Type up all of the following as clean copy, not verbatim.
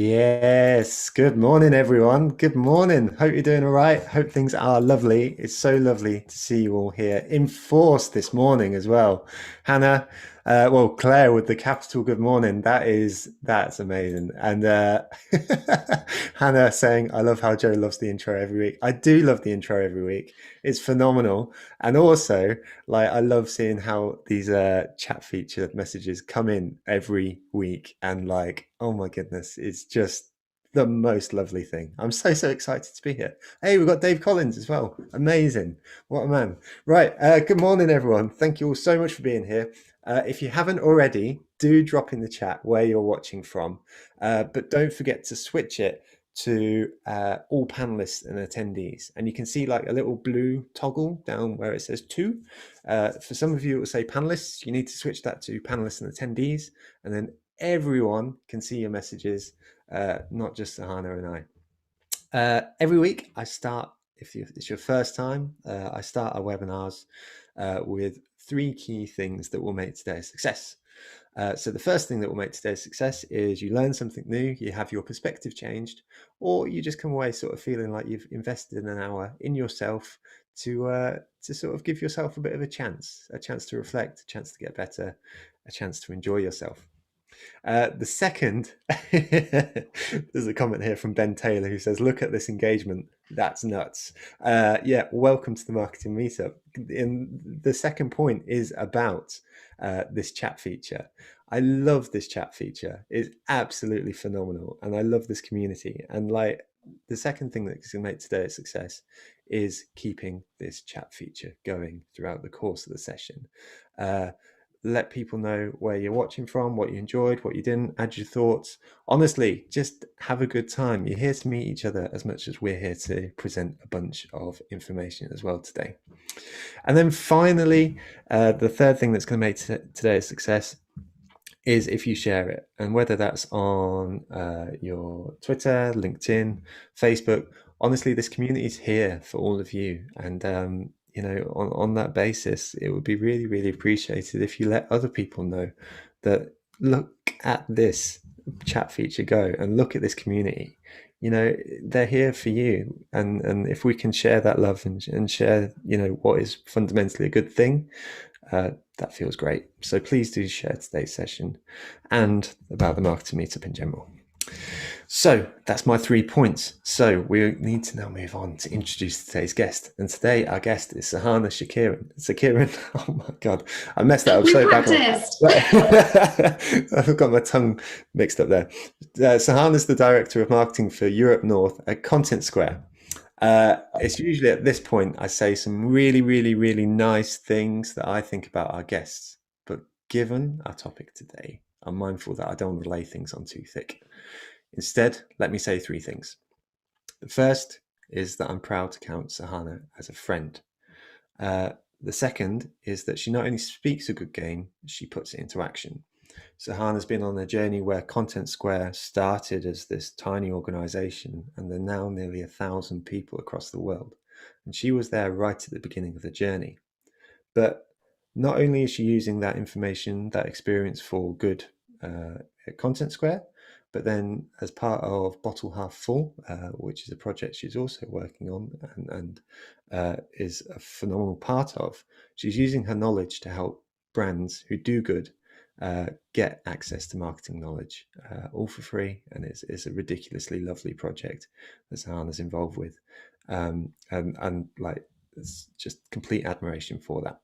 Yes, good morning, everyone. Good morning. Hope you're doing all right. Hope things are lovely. It's so lovely to see you all here in force this morning as well. Hannah, Claire with the capital good morning. That's amazing. And Hannah saying, I love how Joe loves the intro every week. I do love the intro every week. It's phenomenal. And also, I love seeing how these chat feature messages come in every week, and oh my goodness, it's just the most lovely thing. I'm so excited to be here. Hey, we've got Dave Collins as well. Amazing. What a man. Right. Good morning, everyone. Thank you all so much for being here. If you haven't already, do drop in the chat where you're watching from. But don't forget to switch it to all panelists and attendees. And you can see like a little blue toggle down where it says two. For some of you, it will say panelists. You need to switch that to panelists and attendees. And then everyone can see your messages, not just Sahana and I. Every week, I start, if it's your first time, I start our webinars with three key things that will make today a success. So the first thing that will make today a success is you learn something new, you have your perspective changed, or you just come away sort of feeling like you've invested in an hour in yourself to sort of give yourself a bit of a chance to reflect, a chance to get better, a chance to enjoy yourself. The second, there's a comment here from Ben Taylor who says, look at this engagement. That's nuts. Yeah, welcome to the marketing meetup. And the second point is about this chat feature. I love this chat feature. It's absolutely phenomenal. And I love this community. And the second thing that's going to make today a success is keeping this chat feature going throughout the course of the session. Let people know where you're watching from, what you enjoyed, what you didn't, add your thoughts. Honestly, just have a good time. You're here to meet each other as much as we're here to present a bunch of information as well today. And then finally, the third thing that's going to make today a success is if you share it. And whether that's on your Twitter, LinkedIn, Facebook, honestly, this community is here for all of you. And on that basis, it would be really, really appreciated if you let other people know that look at this chat feature go and look at this community. They're here for you. And if we can share that love and share, what is fundamentally a good thing, that feels great. So please do share today's session and about the marketing meetup in general. So that's my 3 points. So we need to now move on to introduce today's guest. And today our guest is Sahana Shakiran. Shakiran, oh my God, I messed that up so bad. I've got my tongue mixed up there. Sahana's the Director of Marketing for Europe North at Content Square. It's usually at this point I say some really, really, really nice things that I think about our guests. But given our topic today, I'm mindful that I don't want to lay things on too thick. Instead, let me say 3 things. The first is that I'm proud to count Sahana as a friend. The second is that she not only speaks a good game, she puts it into action. Sahana's been on a journey where Content Square started as this tiny organization, and they're now nearly 1,000 people across the world. And she was there right at the beginning of the journey. But not only is she using that information, that experience for good at Content Square, but then as part of Bottle Half Full, which is a project she's also working on and is a phenomenal part of, she's using her knowledge to help brands who do good get access to marketing knowledge, all for free. And it's a ridiculously lovely project that Sahana's involved with. And it's just complete admiration for that.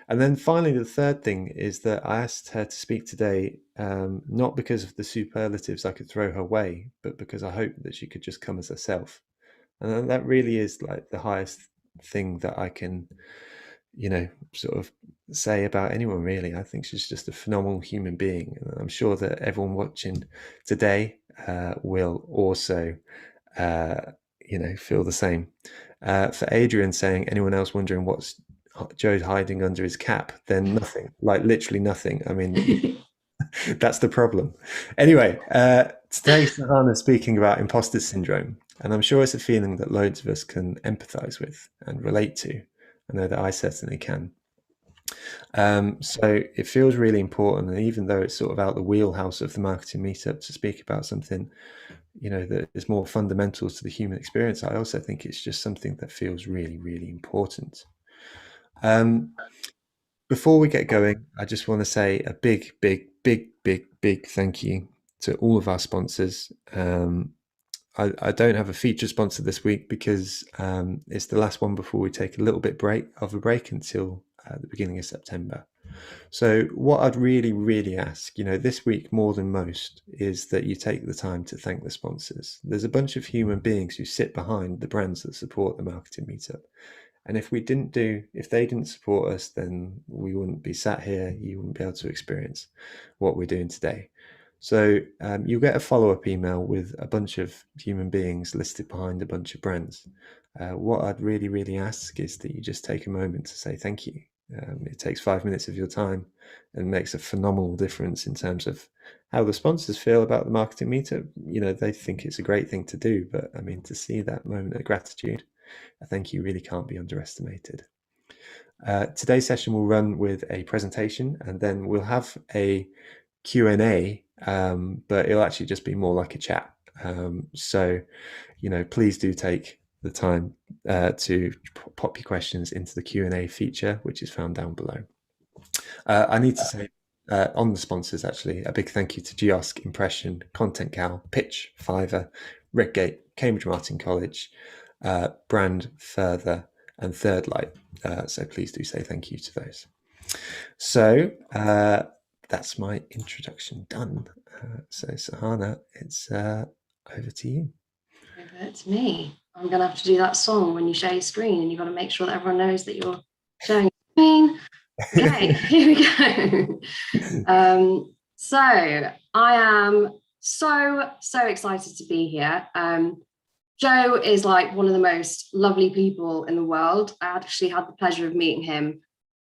And then finally, the third thing is that I asked her to speak today, not because of the superlatives I could throw her way, but because I hope that she could just come as herself. And that really is like the highest thing that I can, sort of say about anyone, really. I think she's just a phenomenal human being. And I'm sure that everyone watching today will also, feel the same. For Adrian saying, anyone else wondering what's Joe's hiding under his cap? Then nothing, like literally nothing. I mean, that's the problem. Anyway, today Sahana's speaking about imposter syndrome, and I'm sure it's a feeling that loads of us can empathize with and relate to. I know that I certainly can. So it feels really important, and even though it's sort of out the wheelhouse of the marketing meetup to speak about something, that is more fundamental to the human experience, I also think it's just something that feels really, really important. Um, Before we get going, I just want to say a big, big, big, big, big thank you to all of our sponsors. I don't have a feature sponsor this week because it's the last one before we take a little bit of a break until the beginning of September. So what I'd really, really ask, this week more than most, is that you take the time to thank the sponsors. There's a bunch of human beings who sit behind the brands that support the marketing meetup. And if they didn't support us, then we wouldn't be sat here. You wouldn't be able to experience what we're doing today. So you'll get a follow-up email with a bunch of human beings listed behind a bunch of brands. What I'd really, really ask is that you just take a moment to say thank you. It takes 5 minutes of your time and makes a phenomenal difference in terms of how the sponsors feel about the marketing meetup. They think it's a great thing to do, but I mean, to see that moment of gratitude, I think you really can't be underestimated. Today's session will run with a presentation, and then we'll have a Q&A, but it'll actually just be more like a chat. So, please do take the time to pop your questions into the Q&A feature, which is found down below. I need to say on the sponsors, actually, a big thank you to Geosk, Impression, Content Cal, Pitch, Fiverr, Redgate, Cambridge Martin College, Brand Further, and Third Light. So please do say thank you to those. So that's my introduction done. So Sahana, it's over to you. Over to me. I'm going to have to do that song when you share your screen, and you've got to make sure that everyone knows that you're sharing your screen. Okay, here we go. So I am so excited to be here. Joe is like one of the most lovely people in the world. I actually had the pleasure of meeting him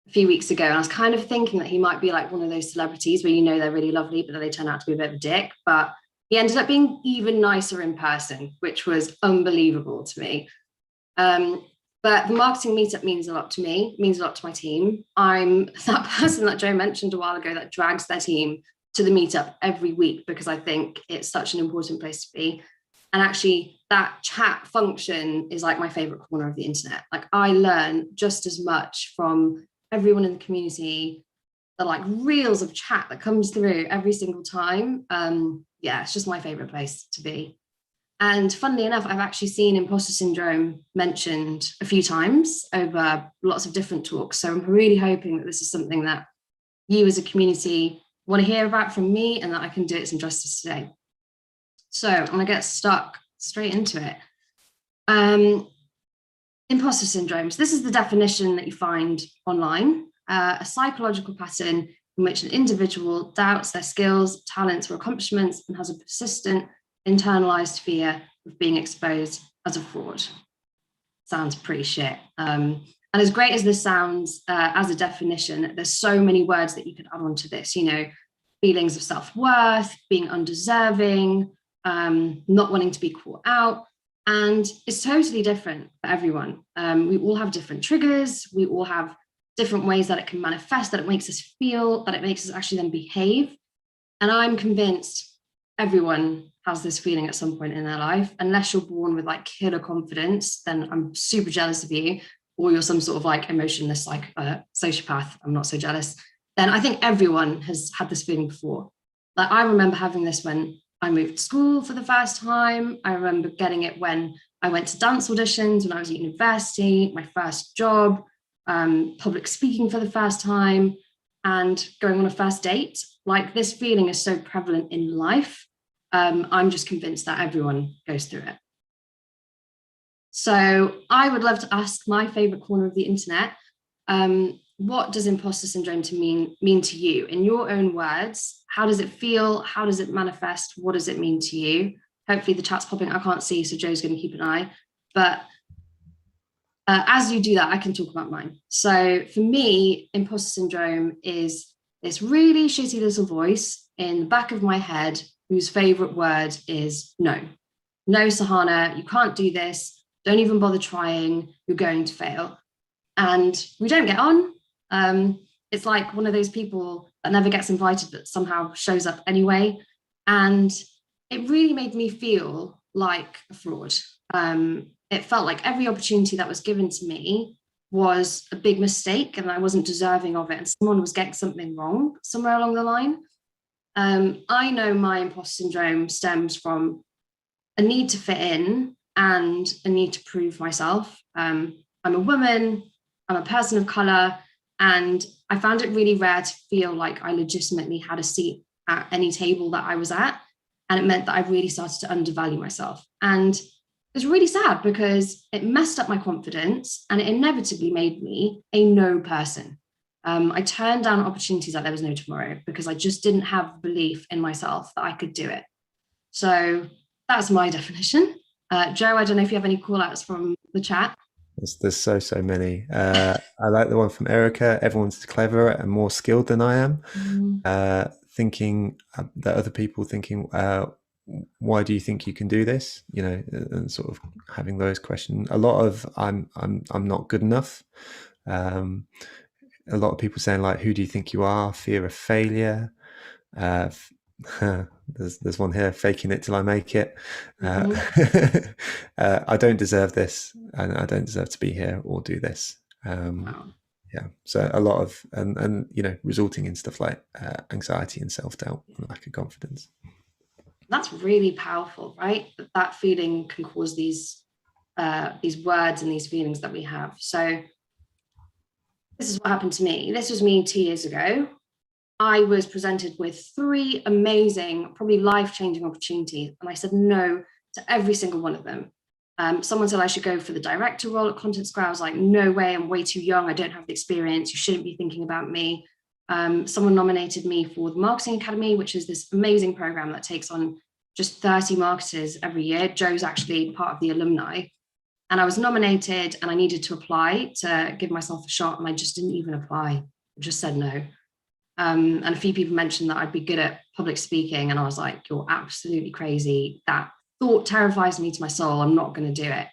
a few weeks ago, and I was kind of thinking that he might be like one of those celebrities where they're really lovely, but then they turn out to be a bit of a dick. But he ended up being even nicer in person, which was unbelievable to me. But the marketing meetup means a lot to me, means a lot to my team. I'm that person that Joe mentioned a while ago that drags their team to the meetup every week because I think it's such an important place to be. And actually, that chat function is like my favorite corner of the internet. Like, I learn just as much from everyone in the community, the like reels of chat that comes through every single time. Yeah, it's just my favorite place to be. And funnily enough, I've actually seen imposter syndrome mentioned a few times over lots of different talks. So I'm really hoping that this is something that you as a community want to hear about from me, and that I can do it some justice today. So I'm going to get stuck straight into it. Imposter syndromes. This is the definition that you find online, a psychological pattern in which an individual doubts their skills, talents, or accomplishments and has a persistent internalized fear of being exposed as a fraud. Sounds pretty shit. And as great as this sounds as a definition, there's so many words that you could add on to this, feelings of self-worth, being undeserving, not wanting to be caught out. And it's totally different for everyone. We all have different triggers. We all have different ways that it can manifest, that it makes us feel, that it makes us actually then behave. And I'm convinced everyone has this feeling at some point in their life. Unless you're born with like killer confidence, then I'm super jealous of you, or you're some sort of like emotionless sociopath. I'm not so jealous. Then I think everyone has had this feeling before. Like, I remember having this when I moved to school for the first time. I remember getting it when I went to dance auditions when I was at university, my first job, public speaking for the first time, and going on a first date. Like, this feeling is so prevalent in life. I'm just convinced that everyone goes through it. So I would love to ask my favorite corner of the internet, what does imposter syndrome mean to you? In your own words, how does it feel? How does it manifest? What does it mean to you? Hopefully the chat's popping. I can't see, so Joe's going to keep an eye. But as you do that, I can talk about mine. So for me, imposter syndrome is this really shitty little voice in the back of my head whose favorite word is no. No, Sahana, you can't do this. Don't even bother trying. You're going to fail. And we don't get on. it's like one of those people that never gets invited but somehow shows up anyway. And it really made me feel like a fraud. It felt like every opportunity that was given to me was a big mistake and I wasn't deserving of it, and someone was getting something wrong somewhere along the line. I know my imposter syndrome stems from a need to fit in and a need to prove myself. I'm a woman, I'm a person of color, and I found it really rare to feel like I legitimately had a seat at any table that I was at. And it meant that I really started to undervalue myself. And it was really sad because it messed up my confidence and it inevitably made me a no person. I turned down opportunities like there was no tomorrow because I just didn't have belief in myself that I could do it. So that's my definition. Joe, I don't know if you have any call outs from the chat. There's so many. I like the one from Erica. Everyone's cleverer and more skilled than I am. Thinking that other people thinking, why do you think you can do this? You know, and sort of having those questions. A lot of I'm not good enough. A lot of people saying like, who do you think you are? Fear of failure. There's one here, faking it till I make it. I don't deserve this, and I don't deserve to be here or do this. Wow. Yeah, so a lot of and you know, resulting in stuff like anxiety and self-doubt and lack of confidence. That's really powerful, right? That feeling can cause these words and these feelings that we have. So this is what happened to me. This was me 2 years ago. I was presented with 3 amazing, probably life-changing opportunities, and I said no to every single one of them. Someone said I should go for the director role at Content Square. I was like, no way, I'm way too young. I don't have the experience. You shouldn't be thinking about me. Someone nominated me for the Marketing Academy, which is this amazing program that takes on just 30 marketers every year. Joe's actually part of the alumni. And I was nominated and I needed to apply to give myself a shot. And I just didn't even apply. I just said no. And a few people mentioned that I'd be good at public speaking. And I was like, you're absolutely crazy. That thought terrifies me to my soul. I'm not going to do it.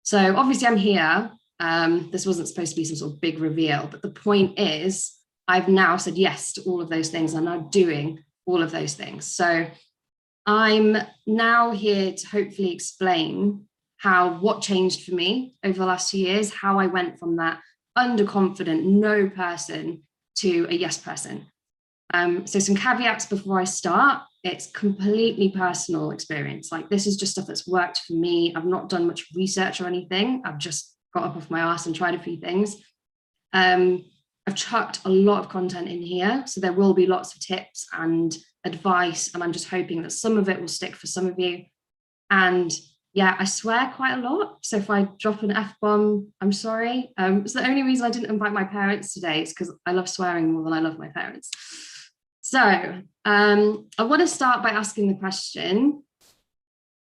So obviously I'm here. This wasn't supposed to be some sort of big reveal, but the point is I've now said yes to all of those things. I'm now doing all of those things. So I'm now here to hopefully explain what changed for me over the last 2 years, how I went from that underconfident no person to a yes person. So some caveats before I start. It's completely personal experience. Like, this is just stuff that's worked for me. I've not done much research or anything. I've just got up off my ass and tried a few things. I've chucked a lot of content in here, so there will be lots of tips and advice, and I'm just hoping that some of it will stick for some of you. And yeah, I swear quite a lot. So if I drop an F-bomb, I'm sorry. It's the only reason I didn't invite my parents today. It's because I love swearing more than I love my parents. So I want to start by asking the question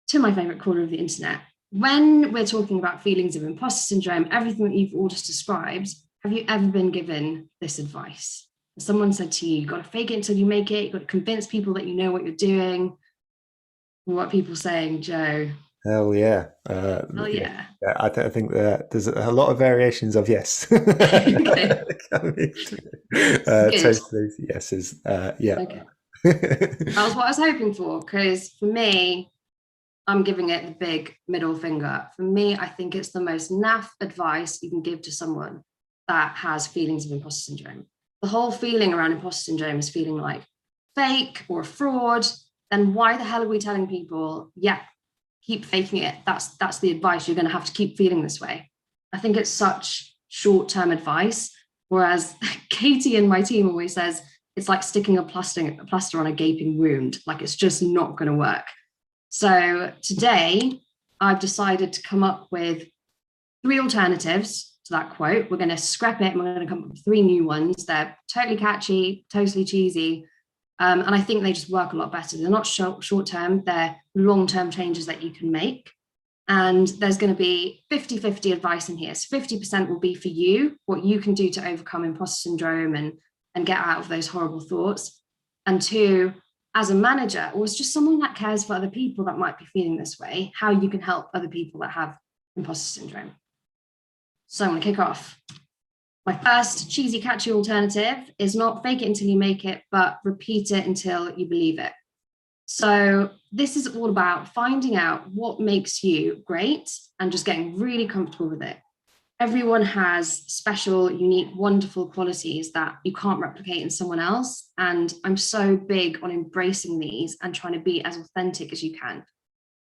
to my favorite corner of the internet. When we're talking about feelings of imposter syndrome, everything that you've all just described, have you ever been given this advice? Someone said to you, you've got to fake it until you make it. You've got to convince people that you know what you're doing. What are people saying, Joe? Hell yeah. Oh yeah. I think that there's a lot of variations of yes. Okay. Totally yeses. Yeah. Okay. That was what I was hoping for, because for me, I'm giving it the big middle finger. For me, I think it's the most naff advice you can give to someone that has feelings of imposter syndrome. The whole feeling around imposter syndrome is feeling like fake or fraud. Then why the hell are we telling people, yeah, keep faking it? That's the advice. You're going to have to keep feeling this way. I think it's such short-term advice. Whereas Katie and my team always says, it's like sticking a plaster on a gaping wound. Like, it's just not going to work. So today I've decided to come up with 3 alternatives to that quote. We're going to scrap it and we're going to come up with 3 new ones. They're totally catchy, totally cheesy. And I think they just work a lot better. They're not short-term, they're long-term changes that you can make. And there's going to be 50-50 advice in here. So 50% will be for you, what you can do to overcome imposter syndrome and get out of those horrible thoughts. And 2, as a manager, or as just someone that cares for other people that might be feeling this way, how you can help other people that have imposter syndrome. So I'm going to kick off. My first cheesy, catchy alternative is not fake it until you make it, but repeat it until you believe it. So this is all about finding out what makes you great and just getting really comfortable with it. Everyone has special, unique, wonderful qualities that you can't replicate in someone else. And I'm so big on embracing these and trying to be as authentic as you can.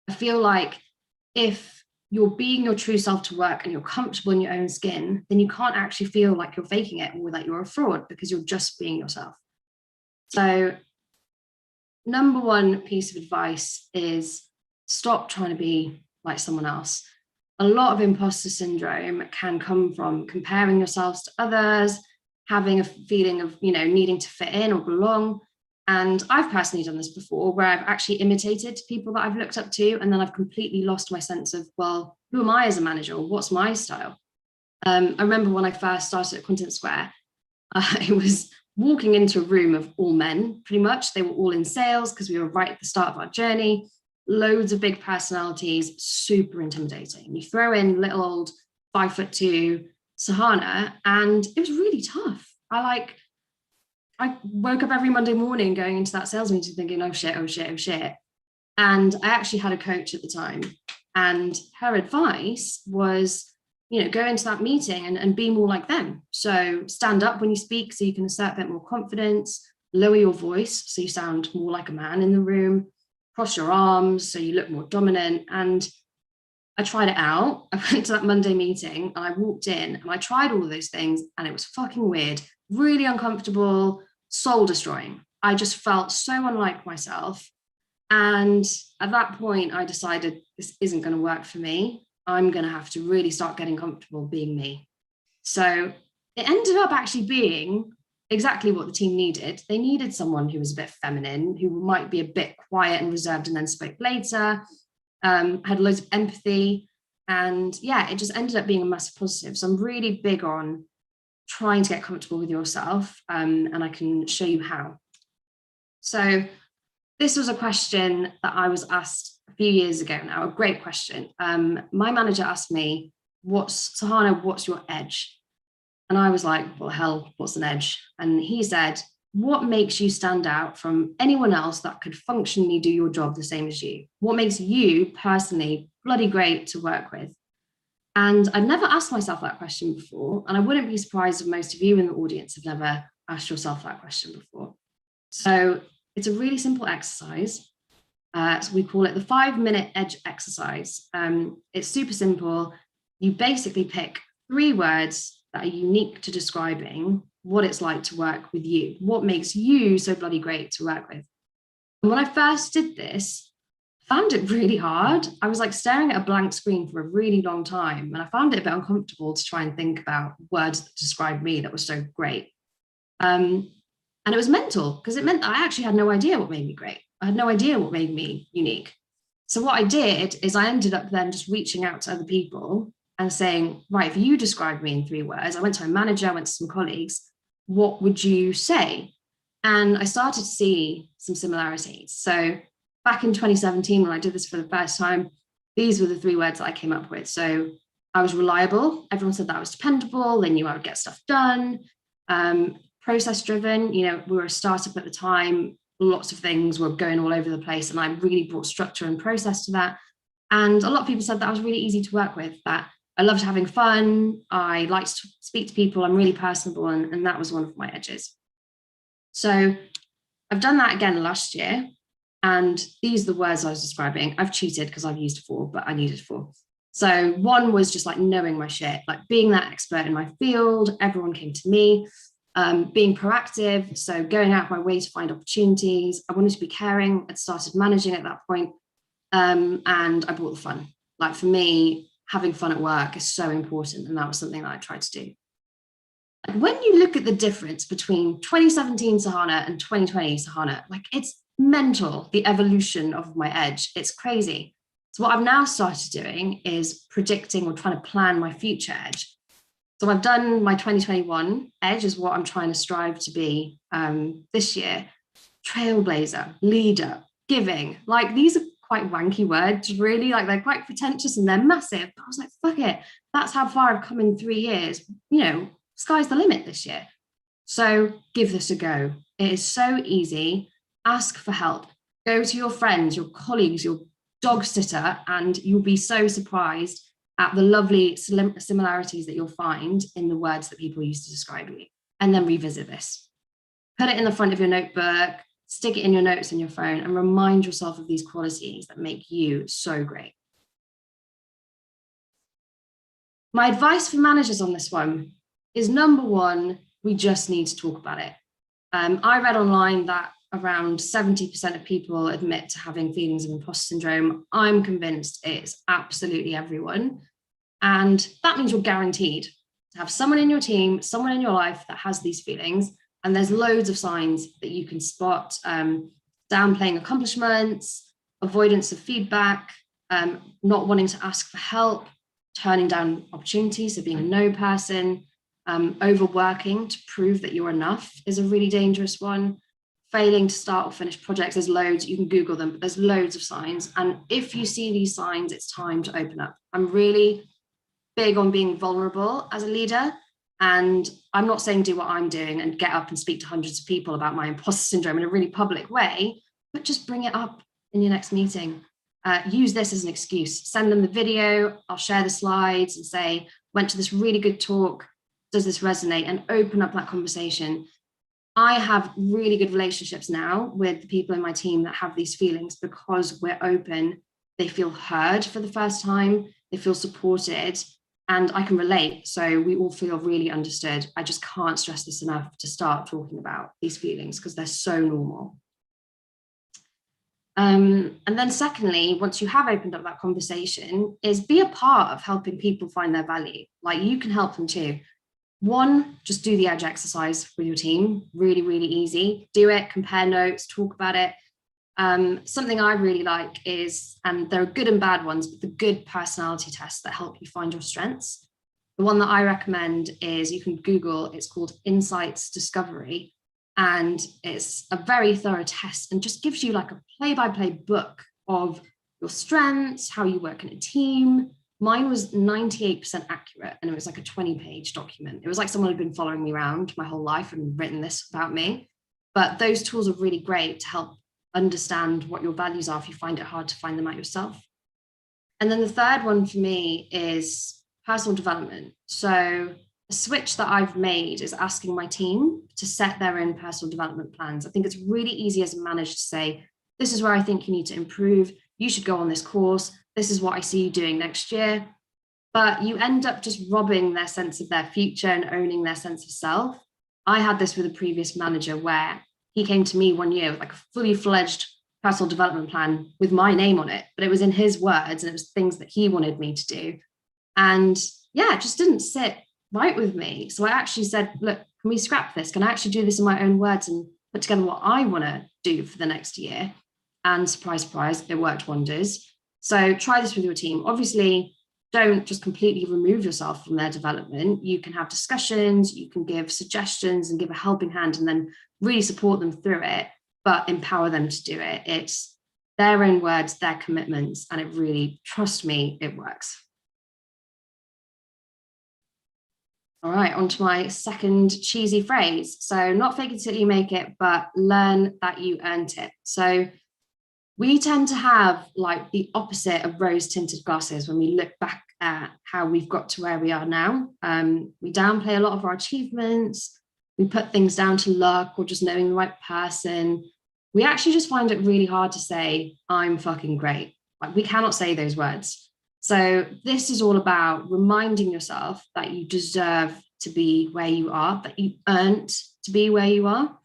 I feel like if you're being your true self to work and you're comfortable in your own skin, then you can't actually feel like you're faking it or that you're a fraud because you're just being yourself. So number one piece of advice is stop trying to be like someone else. A lot of imposter syndrome can come from comparing yourselves to others, having a feeling of, needing to fit in or belong. And I've personally done this before where I've actually imitated people that I've looked up to, and then I've completely lost my sense of, well, who am I as a manager? What's my style? I remember when I first started at Content Square, I was walking into a room of all men, pretty much. They were all in sales because we were right at the start of our journey. Loads of big personalities, super intimidating. You throw in little old 5'2" Sahana, and it was really tough. I woke up every Monday morning going into that sales meeting thinking, oh shit, oh shit, oh shit. And I actually had a coach at the time, and her advice was, go into that meeting and be more like them. So stand up when you speak so you can assert a bit more confidence, lower your voice so you sound more like a man in the room, cross your arms so you look more dominant. And I tried it out. I went to that Monday meeting and I walked in and I tried all of those things and it was fucking weird, really uncomfortable, soul destroying. I just felt so unlike myself. And at that point, I decided this isn't going to work for me. I'm going to have to really start getting comfortable being me. So it ended up actually being exactly what the team needed. They needed someone who was a bit feminine, who might be a bit quiet and reserved and then spoke later, had loads of empathy. And yeah, it just ended up being a massive positive. So I'm really big on trying to get comfortable with yourself, and I can show you how. So this was a question that I was asked a few years ago now, a great question. My manager asked me, Sahana, what's your edge? And I was like, well, hell, what's an edge? And he said, what makes you stand out from anyone else that could functionally do your job the same as you? What makes you personally bloody great to work with? And I'd never asked myself that question before. And I wouldn't be surprised if most of you in the audience have never asked yourself that question before. So it's a really simple exercise. So we call it the 5-minute edge exercise. It's super simple. You basically pick 3 words that are unique to describing what it's like to work with you, what makes you so bloody great to work with. And when I first did this, I found it really hard. I was like staring at a blank screen for a really long time, and I found it a bit uncomfortable to try and think about words that describe me that were so great. And it was mental because it meant that I actually had no idea what made me great. I had no idea what made me unique. So what I did is I ended up then just reaching out to other people and saying, right, if you describe me in 3 words, I went to my manager, I went to some colleagues, what would you say? And I started to see some similarities. So back in 2017, when I did this for the first time, these were the 3 words that I came up with. So I was reliable. Everyone said that I was dependable. They knew I would get stuff done. Process driven, we were a startup at the time. Lots of things were going all over the place. And I really brought structure and process to that. And a lot of people said that I was really easy to work with, that I loved having fun. I liked to speak to people. I'm really personable. And that was one of my edges. So I've done that again last year. And these are the words I was describing. I've cheated because I've used 4, but I needed 4. So 1 was just like knowing my shit, like being that expert in my field. Everyone came to me. Being proactive, so going out of my way to find opportunities. I wanted to be caring. I'd started managing at that point, and I brought the fun. Like for me, having fun at work is so important, and that was something that I tried to do. And when you look at the difference between 2017 Sahana and 2020 Sahana, like it's mental, the evolution of my edge. It's crazy. So what I've now started doing is predicting or trying to plan my future edge. So I've done my 2021 edge is what I'm trying to strive to be this year. Trailblazer, leader, giving. Like these are quite wanky words, really. Like they're quite pretentious and they're massive. But I was like, fuck it. That's how far I've come in 3 years. sky's the limit this year. So give this a go. It is so easy. Ask for help. Go to your friends, your colleagues, your dog sitter, and you'll be so surprised at the lovely similarities that you'll find in the words that people use to describe you. And then revisit this. Put it in the front of your notebook, stick it in your notes in your phone, and remind yourself of these qualities that make you so great. My advice for managers on this one is, number one, we just need to talk about it. I read online that around 70% of people admit to having feelings of imposter syndrome. I'm convinced it's absolutely everyone. And that means you're guaranteed to have someone in your team, someone in your life that has these feelings. And there's loads of signs that you can spot: downplaying accomplishments, avoidance of feedback, not wanting to ask for help, turning down opportunities, so being a no person, overworking to prove that you're enough is a really dangerous one. Failing to start or finish projects, there's loads, you can Google them, but there's loads of signs. And if you see these signs, it's time to open up. I'm really big on being vulnerable as a leader. And I'm not saying do what I'm doing and get up and speak to hundreds of people about my imposter syndrome in a really public way, but just bring it up in your next meeting. Use this as an excuse. Send them the video. I'll share the slides and say, went to this really good talk. Does this resonate? And open up that conversation. I have really good relationships now with the people in my team that have these feelings because we're open. They feel heard for the first time. They feel supported. And I can relate. So we all feel really understood. I just can't stress this enough to start talking about these feelings because they're so normal. And then secondly, once you have opened up that conversation, is be a part of helping people find their value. Like, you can help them too. One, just do the EDGE exercise with your team. Really, really easy. Do it, compare notes, talk about it. Something I really like is, and there are good and bad ones, but the good personality tests that help you find your strengths. The one that I recommend is, you can Google, it's called Insights Discovery. And it's a very thorough test and just gives you like a play-by-play book of your strengths, how you work in a team. Mine was 98% accurate, and it was like a 20-page document. It was like someone had been following me around my whole life and written this about me. But those tools are really great to help understand what your values are if you find it hard to find them out yourself. And then the third one for me is personal development. So a switch that I've made is asking my team to set their own personal development plans. I think it's really easy as a manager to say, this is where I think you need to improve. You should go on this course. This is what I see you doing next year. But you end up just robbing their sense of their future and owning their sense of self. I had this with a previous manager where he came to me one year with like a fully fledged personal development plan with my name on it, but it was in his words and it was things that he wanted me to do. And yeah, it just didn't sit right with me. So I actually said, look, can we scrap this? Can I actually do this in my own words and put together what I want to do for the next year? And surprise, surprise, it worked wonders. So try this with your team. Obviously, don't just completely remove yourself from their development. You can have discussions, you can give suggestions and give a helping hand and then really support them through it, but empower them to do it. It's their own words, their commitments, and it really, trust me, it works. All right, on to my second cheesy phrase. So not fake it till you make it, but learn that you earned it. So we tend to have like the opposite of rose tinted glasses when we look back at how we've got to where we are now. We downplay a lot of our achievements. We put things down to luck or just knowing the right person. We actually just find it really hard to say, I'm fucking great. Like, we cannot say those words. So this is all about reminding yourself that you deserve to be where you are, that you earned to be where you are.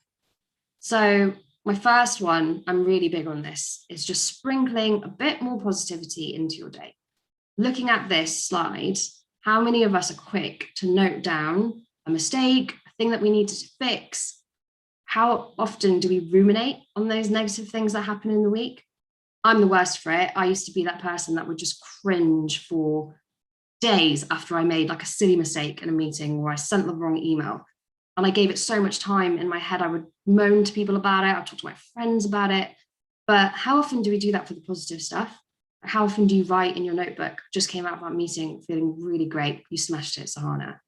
So my first one, I'm really big on this, is just sprinkling a bit more positivity into your day. Looking at this slide, how many of us are quick to note down a mistake, a thing that we need to fix? How often do we ruminate on those negative things that happen in the week? I'm the worst for it. I used to be that person that would just cringe for days after I made like a silly mistake in a meeting or I sent the wrong email. And I gave it so much time in my head. I would moan to people about it. I'd talk to my friends about it. But how often do we do that for the positive stuff? How often do you write in your notebook, just came out of that meeting feeling really great, you smashed it, Sahana?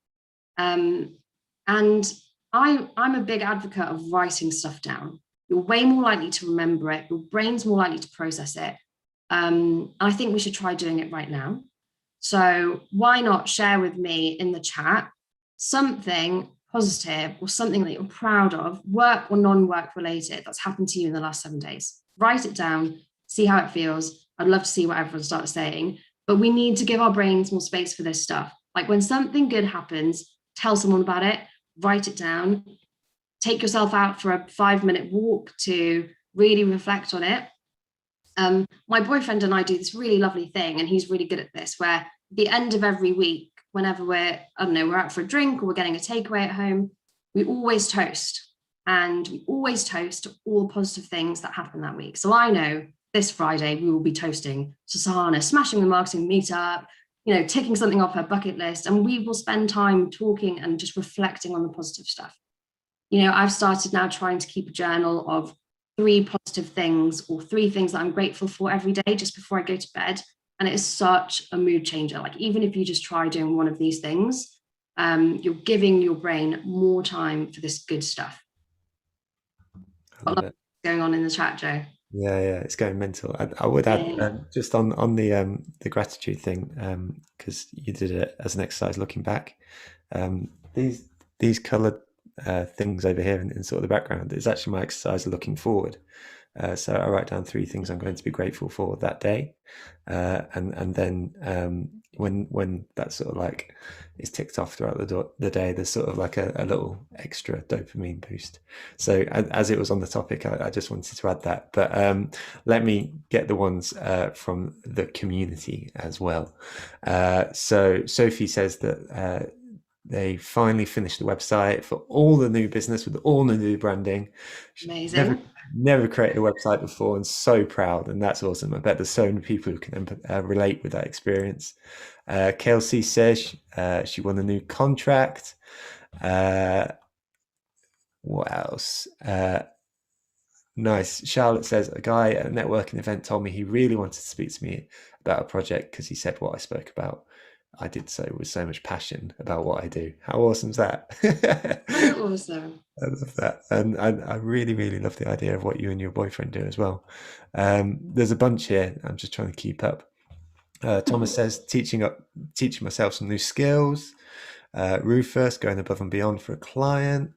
And I'm a big advocate of writing stuff down. You're way more likely to remember it. Your brain's more likely to process it. I think we should try doing it right now. So why not share with me in the chat something positive or something that you're proud of, work or non-work related, that's happened to you in the last 7 days. Write it down, see how it feels. I'd love to see what everyone starts saying, but we need to give our brains more space for this stuff. Like when something good happens, tell someone about it, write it down, take yourself out for a 5-minute walk to really reflect on it. My boyfriend and I do this really lovely thing, and he's really good at this, where at the end of every week, whenever we're out for a drink or we're getting a takeaway at home, we always toast. And we always toast all positive things that happen that week. So I know this Friday we will be toasting to Sahana, smashing the marketing meetup, ticking something off her bucket list, and we will spend time talking and just reflecting on the positive stuff. I've started now trying to keep a journal of 3 positive things or 3 things that I'm grateful for every day just before I go to bed. And it is such a mood changer. Like even if you just try doing one of these things, you're giving your brain more time for this good stuff. I love it. Going on in the chat, Joe. Yeah, it's going mental. I would add just on the gratitude thing, because you did it as an exercise looking back. These coloured things over here in sort of the background is actually my exercise looking forward. So I write down 3 things I'm going to be grateful for that day, and then when that sort of like is ticked off throughout the day, there's sort of like a little extra dopamine boost. So as it was on the topic, I just wanted to add that. But let me get the ones from the community as well. So Sophie says that they finally finished the website for all the new business with all the new branding. Amazing. Never created a website before and so proud, and that's awesome. I bet there's so many people who can relate with that experience. Kelsey says she won a new contract. What else? Nice. Charlotte says a guy at a networking event told me he really wanted to speak to me about a project because he said what I spoke about. I did so with so much passion about what I do. How awesome is that? Awesome. I love that. And I really, really love the idea of what you and your boyfriend do as well. There's a bunch here. I'm just trying to keep up. Thomas says, teaching myself some new skills. Rufus, going above and beyond for a client.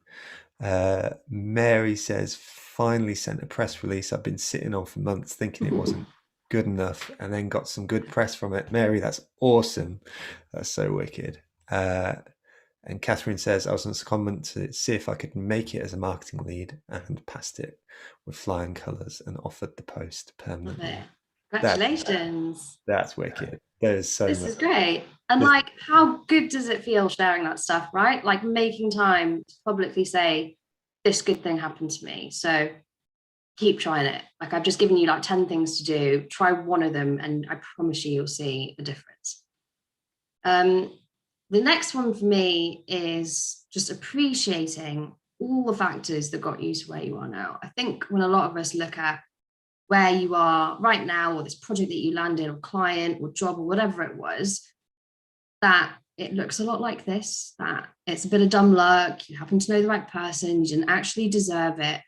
Mary says, finally sent a press release I've been sitting on for months thinking it wasn't good enough, and then got some good press from it. Mary, that's awesome. That's so wicked. And Catherine says, I was on a comment to see if I could make it as a marketing lead and passed it with flying colours and offered the post permanently. Congratulations. That's wicked. There's so much. This is great. And like, how good does it feel sharing that stuff, right? Like making time to publicly say, this good thing happened to me. So keep trying it. Like I've just given you like 10 things to do. Try one of them and I promise you'll see a difference. The next one for me is just appreciating all the factors that got you to where you are now. I think when a lot of us look at where you are right now, or this project that you landed, or client, or job, or whatever it was, that it looks a lot like this, that it's a bit of dumb luck, you happen to know the right person, you didn't actually deserve it.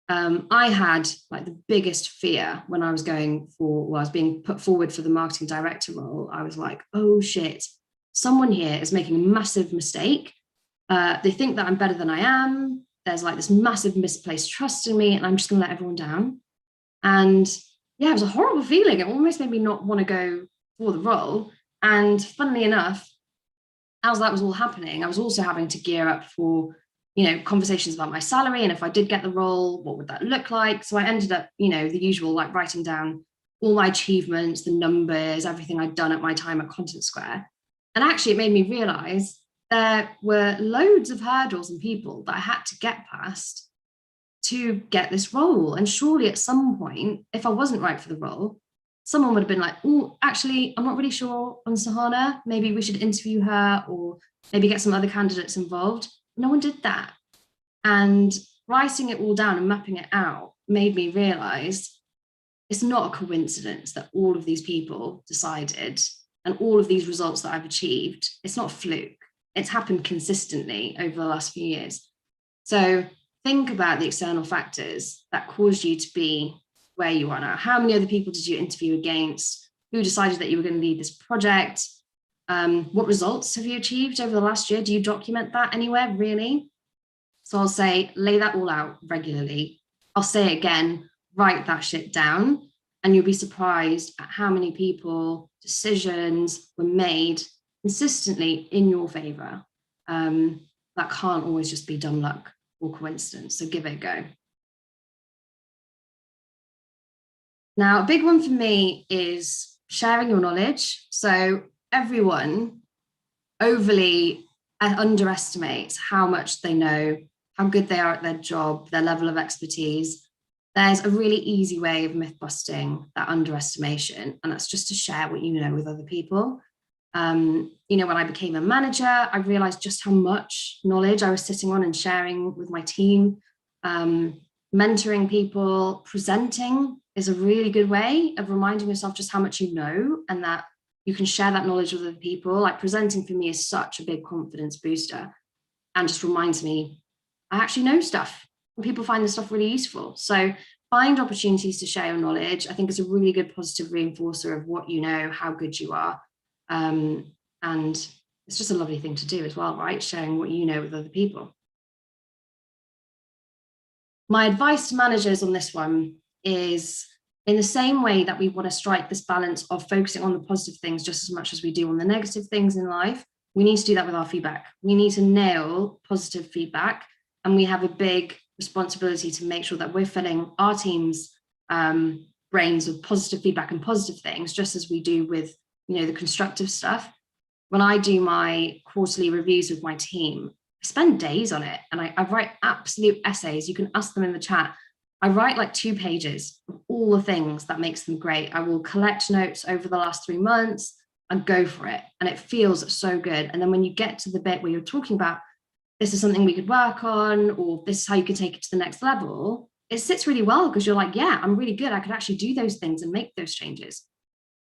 I had like the biggest fear when I was I was being put forward for the marketing director role. I was like, oh shit, someone here is making a massive mistake. They think that I'm better than I am. There's like this massive misplaced trust in me, and I'm just going to let everyone down. And yeah, it was a horrible feeling. It almost made me not want to go for the role. And funnily enough, as that was all happening, I was also having to gear up for, conversations about my salary. And if I did get the role, what would that look like? So I ended up, the usual, like writing down all my achievements, the numbers, everything I'd done at my time at Content Square. And actually it made me realize there were loads of hurdles and people that I had to get past to get this role. And surely at some point, if I wasn't right for the role, someone would have been like, oh, actually, I'm not really sure on Sahana. Maybe we should interview her, or maybe get some other candidates involved. No one did that. And writing it all down and mapping it out made me realize it's not a coincidence that all of these people decided, and all of these results that I've achieved, it's not a fluke. It's happened consistently over the last few years. So think about the external factors that caused you to be where you are now. How many other people did you interview against? Who decided that you were going to lead this project? What results have you achieved over the last year? Do you document that anywhere, really? So I'll say, lay that all out regularly. I'll say it again, write that shit down, and you'll be surprised at how many people, decisions were made consistently in your favor. That can't always just be dumb luck or coincidence, so give it a go. Now, a big one for me is sharing your knowledge. So everyone overly underestimates how much they know, how good they are at their job, their level of expertise. There's a really easy way of myth busting that underestimation, and that's just to share what you know with other people. When I became a manager, I realized just how much knowledge I was sitting on and sharing with my team. Mentoring people, presenting is a really good way of reminding yourself just how much you know, and that you can share that knowledge with other people. Like, presenting for me is such a big confidence booster, and just reminds me I actually know stuff, and people find this stuff really useful. So find opportunities to share your knowledge. I think it's a really good positive reinforcer of what you know, how good you are. And it's just a lovely thing to do as well, right? Sharing what you know with other people. My advice to managers on this one is, in the same way that we want to strike this balance of focusing on the positive things just as much as we do on the negative things in life, we need to do that with our feedback. We need to nail positive feedback, and we have a big responsibility to make sure that we're filling our team's brains with positive feedback and positive things, just as we do with the constructive stuff. When I do my quarterly reviews with my team, I spend days on it, and I write absolute essays. You can ask them in the chat. I write like 2 pages of all the things that makes them great. I will collect notes over the last 3 months and go for it. And it feels so good. And then when you get to the bit where you're talking about, this is something we could work on, or this is how you can take it to the next level, it sits really well, because you're like, yeah, I'm really good. I could actually do those things and make those changes.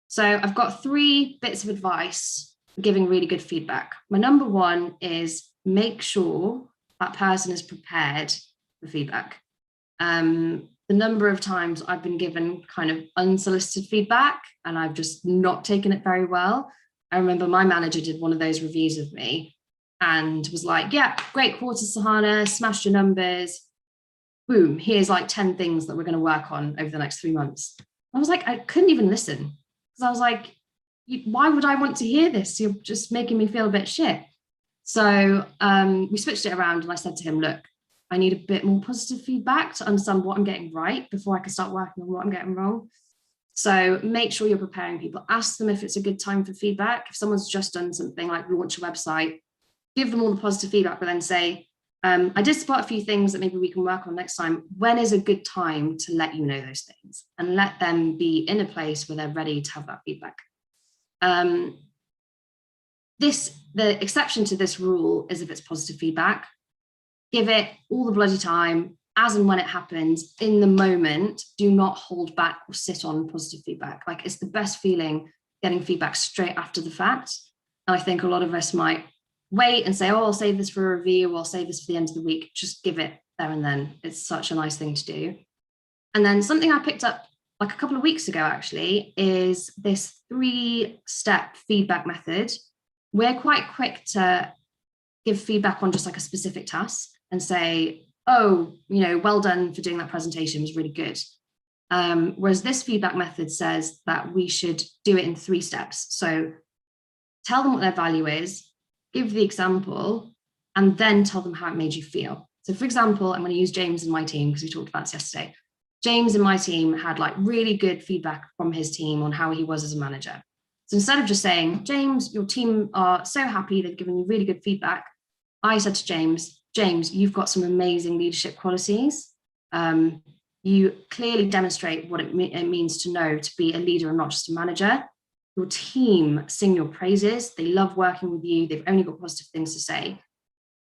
So I've got 3 bits of advice for giving really good feedback. My number 1 is, make sure that person is prepared for feedback. The number of times I've been given kind of unsolicited feedback and I've just not taken it very well. I remember my manager did one of those reviews of me and was like, yeah, great quarter, Sahana, smashed your numbers. Boom, here's like 10 things that we're going to work on over the next 3 months. I was like, I couldn't even listen, because I was like, why would I want to hear this? You're just making me feel a bit shit. So we switched it around, and I said to him, look, I need a bit more positive feedback to understand what I'm getting right before I can start working on what I'm getting wrong. So make sure you're preparing people. Ask them if it's a good time for feedback. If someone's just done something like launch a website, give them all the positive feedback, but then say, I did spot a few things that maybe we can work on next time. When is a good time to let you know those things? And let them be in a place where they're ready to have that feedback. The exception to this rule is if it's positive feedback. Give it all the bloody time, as and when it happens, in the moment. Do not hold back or sit on positive feedback. Like, it's the best feeling, getting feedback straight after the fact. And I think a lot of us might wait and say, oh, I'll save this for a review, or I'll save this for the end of the week. Just give it there and then. It's such a nice thing to do. And then something I picked up like a couple of weeks ago, actually, is this 3-step feedback method. We're quite quick to give feedback on just like a specific task and say, oh, well done for doing that presentation, it was really good. Whereas this feedback method says that we should do it in 3 steps. So tell them what their value is, give the example, and then tell them how it made you feel. So for example, I'm going to use James in my team because we talked about this yesterday. James in my team had like really good feedback from his team on how he was as a manager. So instead of just saying, James, your team are so happy, they've given you really good feedback, I said to James, you've got some amazing leadership qualities. You clearly demonstrate what it means to know to be a leader and not just a manager. Your team sing your praises. They love working with you. They've only got positive things to say.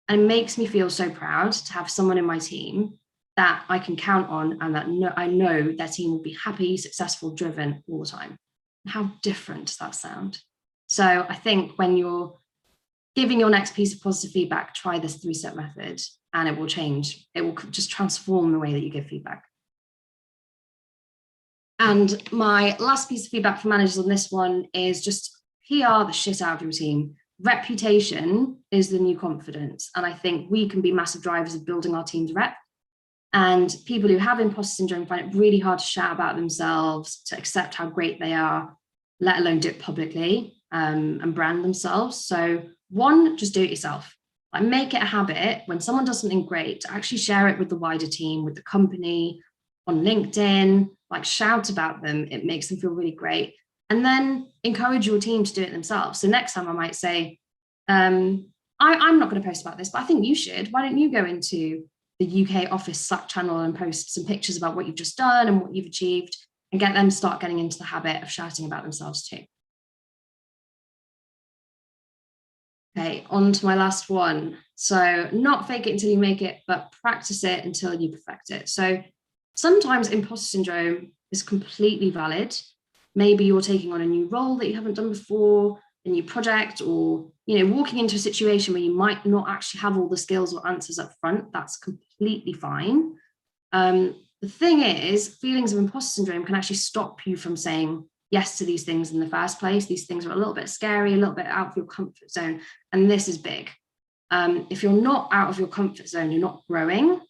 And it makes me feel so proud to have someone in my team that I can count on, and that I know their team will be happy, successful, driven all the time. How different does that sound? So I think when you're giving your next piece of positive feedback, try this 3-step method and it will change. It will just transform the way that you give feedback. And my last piece of feedback for managers on this one is just PR the shit out of your team. Reputation is the new confidence. And I think we can be massive drivers of building our team's rep. And people who have imposter syndrome find it really hard to shout about themselves, to accept how great they are, let alone do it publicly, and brand themselves. So one, just do it yourself. Like, make it a habit when someone does something great to actually share it with the wider team, with the company, on LinkedIn, like shout about them. It makes them feel really great. And then encourage your team to do it themselves. So next time I might say, I'm not going to post about this, but I think you should. Why don't you go into the UK office Slack channel and post some pictures about what you've just done and what you've achieved, and get them to start getting into the habit of shouting about themselves too. Okay, on to my last one. So not fake it until you make it, but practice it until you perfect it. So sometimes imposter syndrome is completely valid. Maybe you're taking on a new role that you haven't done before, a new project, or walking into a situation where you might not actually have all the skills or answers up front. That's completely fine. The thing is, feelings of imposter syndrome can actually stop you from saying yes to these things in the first place. These things are a little bit scary, a little bit out of your comfort zone, and this is big. If you're not out of your comfort zone, you're not growing.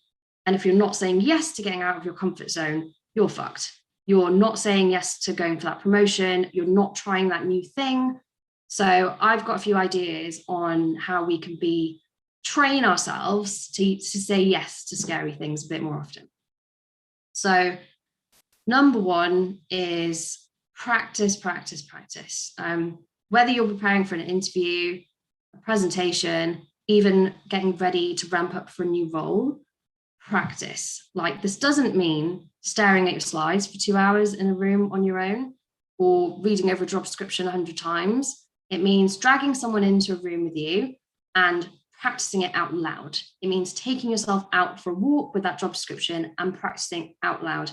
And if you're not saying yes to getting out of your comfort zone, you're fucked. You're not saying yes to going for that promotion. You're not trying that new thing. So I've got a few ideas on how we can train ourselves to say yes to scary things a bit more often. So number one is practice. Whether you're preparing for an interview, a presentation, even getting ready to ramp up for a new role, practice. Like, this doesn't mean staring at your slides for 2 hours in a room on your own or reading over a job description 100 times. It means dragging someone into a room with you and practicing it out loud. It means taking yourself out for a walk with that job description and practicing out loud.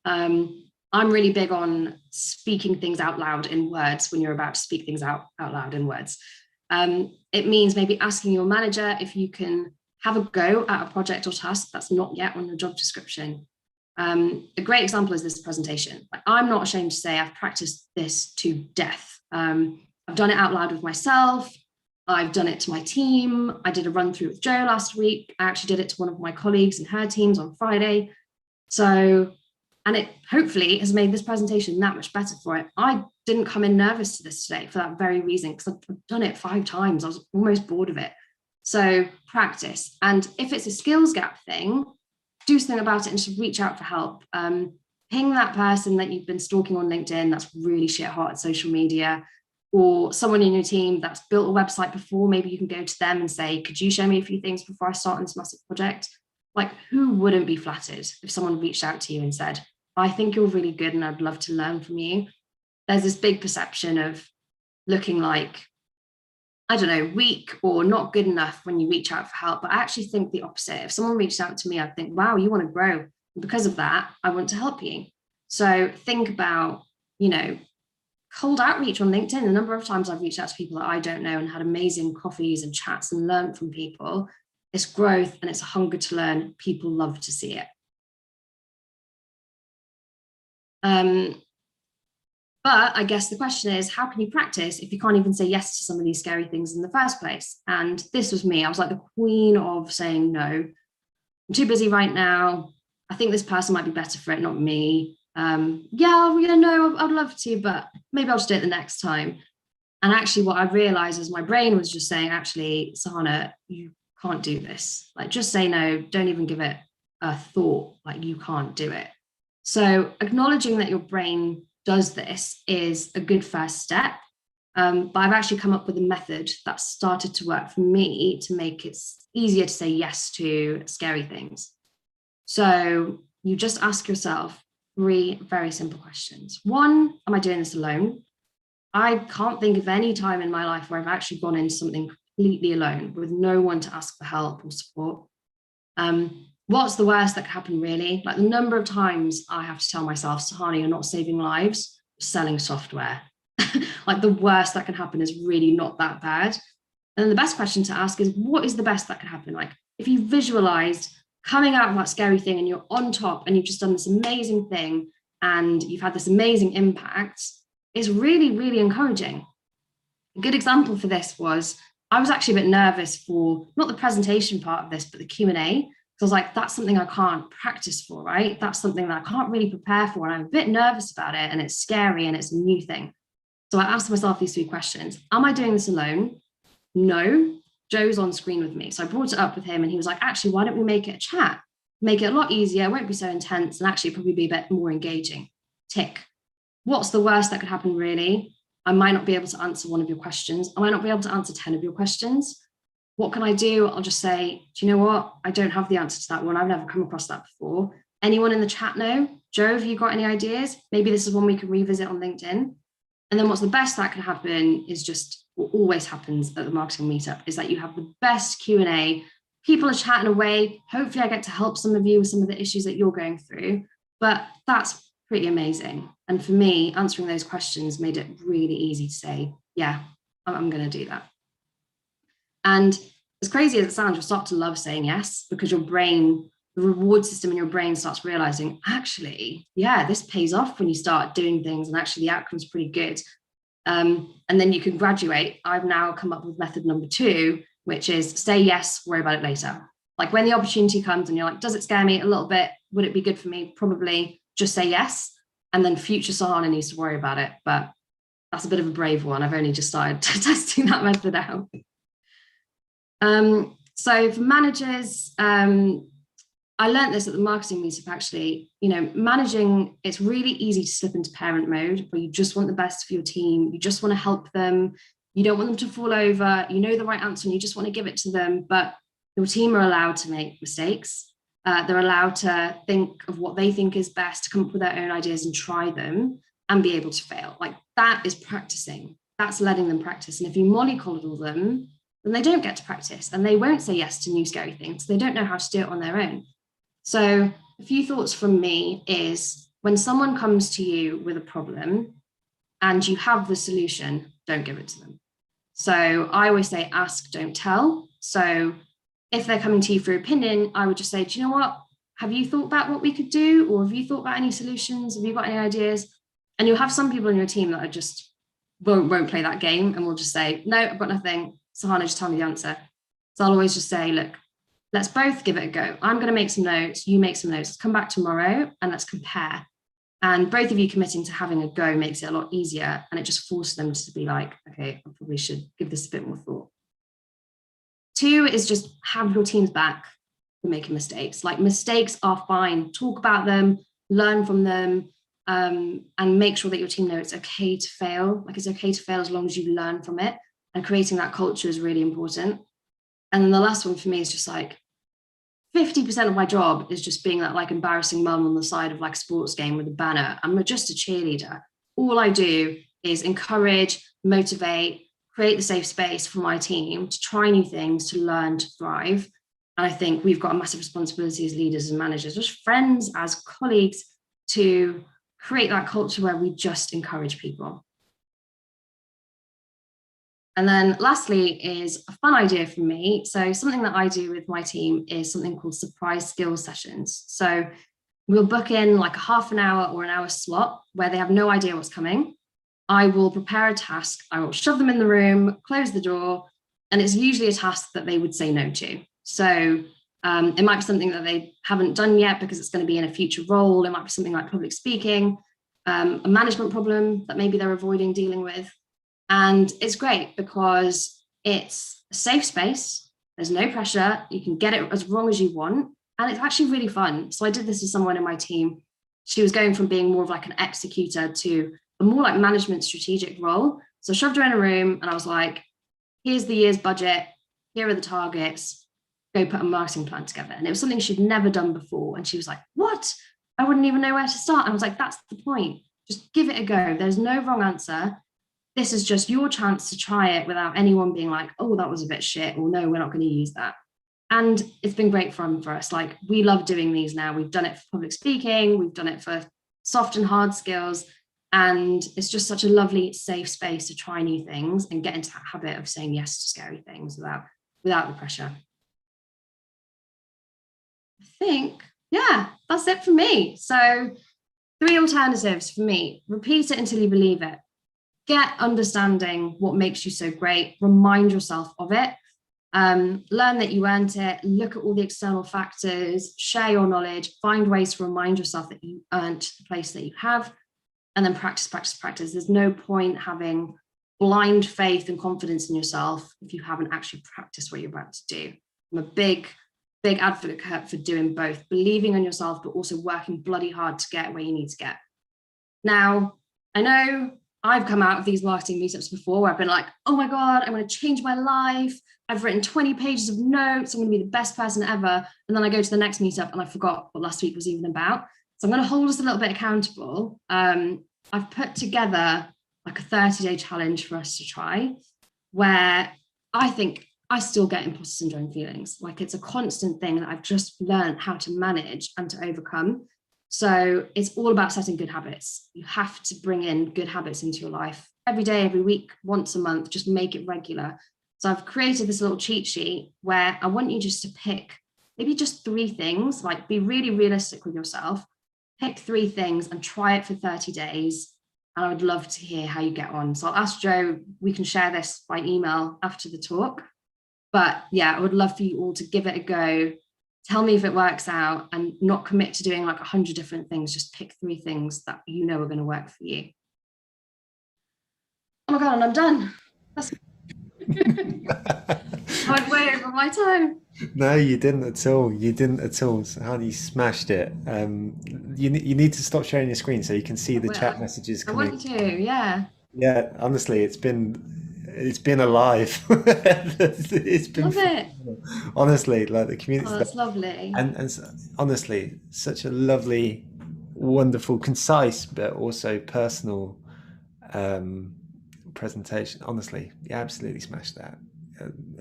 I'm really big on speaking things out loud in words when you're about to speak things out loud in words. It means maybe asking your manager if you can have a go at a project or task that's not yet on your job description. A great example is this presentation. Like, I'm not ashamed to say I've practiced this to death. I've done it out loud with myself. I've done it to my team. I did a run through with Jo last week. I actually did it to one of my colleagues and her teams on Friday. So, and it hopefully has made this presentation that much better for it. I didn't come in nervous to this today for that very reason, because I've done it 5 times. I was almost bored of it. So practice. And if it's a skills gap thing, do something about it and just reach out for help. Ping that person that you've been stalking on LinkedIn that's really shit hot at social media, or someone in your team that's built a website before. Maybe you can go to them and say, could you show me a few things before I start on this massive project? Like, who wouldn't be flattered if someone reached out to you and said, I think you're really good and I'd love to learn from you? There's this big perception of looking like, I don't know, weak or not good enough when you reach out for help. But I actually think the opposite. If someone reached out to me, I'd think, wow, you want to grow. And because of that, I want to help you. So think about, cold outreach on LinkedIn. The number of times I've reached out to people that I don't know and had amazing coffees and chats and learned from people. It's growth and it's a hunger to learn. People love to see it. But I guess the question is, how can you practice if you can't even say yes to some of these scary things in the first place? And this was me. I was like the queen of saying no. I'm too busy right now. I think this person might be better for it, not me. No, I'd love to, but maybe I'll just do it the next time. And actually what I realized is my brain was just saying, actually, Sahana, you can't do this. Like, just say no. Don't even give it a thought. Like, you can't do it. So acknowledging that your brain does this is a good first step. But I've actually come up with a method that started to work for me to make it easier to say yes to scary things. So you just ask yourself 3 very simple questions. 1, am I doing this alone? I can't think of any time in my life where I've actually gone into something completely alone with no one to ask for help or support. What's the worst that could happen, really? Like, the number of times I have to tell myself, Sahana, you're not saving lives, you're selling software. Like, the worst that can happen is really not that bad. And then the best question to ask is, what is the best that could happen? Like, if you visualized coming out of that scary thing and you're on top and you've just done this amazing thing and you've had this amazing impact, it's really, really encouraging. A good example for this was, I was actually a bit nervous for not the presentation part of this, but the Q&A. So I was like, that's something I can't practice for, right? That's something that I can't really prepare for. And I'm a bit nervous about it, and it's scary and it's a new thing. So I asked myself these 3 questions. Am I doing this alone? No. Joe's on screen with me. So I brought it up with him and he was like, actually, why don't we make it a chat? Make it a lot easier, it won't be so intense, and actually probably be a bit more engaging. Tick. What's the worst that could happen, really? I might not be able to answer one of your questions. I might not be able to answer 10 of your questions. What can I do? I'll just say, do you know what? I don't have the answer to that one. I've never come across that before. Anyone in the chat know? Joe, have you got any ideas? Maybe this is one we can revisit on LinkedIn. And then what's the best that could happen is just what always happens at the marketing meetup, is that you have the best Q&A. People are chatting away. Hopefully I get to help some of you with some of the issues that you're going through, but that's pretty amazing. And for me, answering those questions made it really easy to say, yeah, I'm going to do that. And as crazy as it sounds, you'll start to love saying yes, because your brain, the reward system in your brain starts realizing, actually, yeah, this pays off when you start doing things, and actually the outcome's pretty good. And then you can graduate. I've now come up with method number 2, which is say yes, worry about it later. Like, when the opportunity comes and you're like, does it scare me a little bit? Would it be good for me? Probably. Just say yes. And then future Sahana needs to worry about it. But that's a bit of a brave one. I've only just started testing that method out. So for managers, I learned this at the marketing meetup, actually. Managing, it's really easy to slip into parent mode, where you just want the best for your team. You just want to help them. You don't want them to fall over. You know the right answer and you just want to give it to them. But your team are allowed to make mistakes. They're allowed to think of what they think is best, to come up with their own ideas and try them and be able to fail. Like, that is practicing. That's letting them practice. And if you mollycoddle them, then they don't get to practice and they won't say yes to new scary things. They don't know how to do it on their own. So a few thoughts from me is, when someone comes to you with a problem and you have the solution, don't give it to them. So I always say, ask, don't tell. So if they're coming to you for opinion, I would just say, do you know what? Have you thought about what we could do? Or have you thought about any solutions? Have you got any ideas? And you'll have some people in your team that are just won't play that game and will just say, no, I've got nothing. Sahana, just tell me the answer. So I'll always just say, look, let's both give it a go. I'm going to make some notes. You make some notes. Let's come back tomorrow and let's compare. And both of you committing to having a go makes it a lot easier. And it just forces them to be like, okay, I probably should give this a bit more thought. 2 is just have your teams back for making mistakes. Like, mistakes are fine. Talk about them, learn from them, and make sure that your team know it's okay to fail. Like, it's okay to fail as long as you learn from it. And creating that culture is really important. And then the last one for me is just like, 50% of my job is just being that like embarrassing mum on the side of like a sports game with a banner. I'm just a cheerleader. All I do is encourage, motivate, create the safe space for my team to try new things, to learn, to thrive. And I think we've got a massive responsibility as leaders and managers, as friends, as colleagues, to create that culture where we just encourage people. And then lastly is a fun idea from me. So something that I do with my team is something called surprise skills sessions. So we'll book in like a half an hour or an hour slot where they have no idea what's coming. I will prepare a task. I will shove them in the room, close the door, and it's usually a task that they would say no to. So it might be something that they haven't done yet because it's going to be in a future role. It might be something like public speaking, a management problem that maybe they're avoiding dealing with. And it's great because it's a safe space. There's no pressure. You can get it as wrong as you want. And it's actually really fun. So I did this with someone in my team. She was going from being more of like an executor to a more like management strategic role. So I shoved her in a room and I was like, here's the year's budget. Here are the targets. Go put a marketing plan together. And it was something she'd never done before. And she was like, what? I wouldn't even know where to start. And I was like, that's the point. Just give it a go. There's no wrong answer. This is just your chance to try it without anyone being like, oh, that was a bit shit, or no, we're not going to use that. And it's been great fun for us. Like, we love doing these now. We've done it for public speaking. We've done it for soft and hard skills. And it's just such a lovely, safe space to try new things and get into that habit of saying yes to scary things without the pressure. I think, yeah, that's it for me. So 3 alternatives for me: repeat it until you believe it. Get understanding what makes you so great. Remind yourself of it. Learn that you earned it. Look at all the external factors. Share your knowledge. Find ways to remind yourself that you earned the place that you have. And then practice, practice, practice. There's no point having blind faith and confidence in yourself if you haven't actually practiced what you're about to do. I'm a big advocate for doing both, believing in yourself, but also working bloody hard to get where you need to get. Now, I know I've come out of these marketing meetups before where I've been like, oh my God, I'm going to change my life. I've written 20 pages of notes. I'm going to be the best person ever. And then I go to the next meetup and I forgot what last week was even about. So I'm going to hold us a little bit accountable. I've put together like a 30-day challenge for us to try, where I think I still get imposter syndrome feelings. Like, it's a constant thing that I've just learned how to manage and to overcome. So it's all about setting good habits. You have to bring in good habits into your life every day, every week, once a month. Just make it regular. So I've created this little cheat sheet where I want you just to pick maybe just 3 things, like be really realistic with yourself. Pick 3 things and try it for 30 days. And I would love to hear how you get on. So I'll ask Joe, we can share this by email after the talk. But yeah, I would love for you all to give it a go. Tell me if it works out, and not commit to doing like 100 different things. Just pick 3 things that you know are going to work for you. Oh my God, and I'm done. That's I went way over my time. No, you didn't at all. You didn't at all. So Honey smashed it. You need to stop sharing your screen so you can see the chat Well, messages I coming. want to, yeah. Yeah, honestly, it's been alive. It's been Love it. phenomenal. Honestly, like the community Oh, there. that's lovely. Honestly, such a lovely, wonderful, concise, but also personal um, presentation. Honestly, you absolutely smashed that.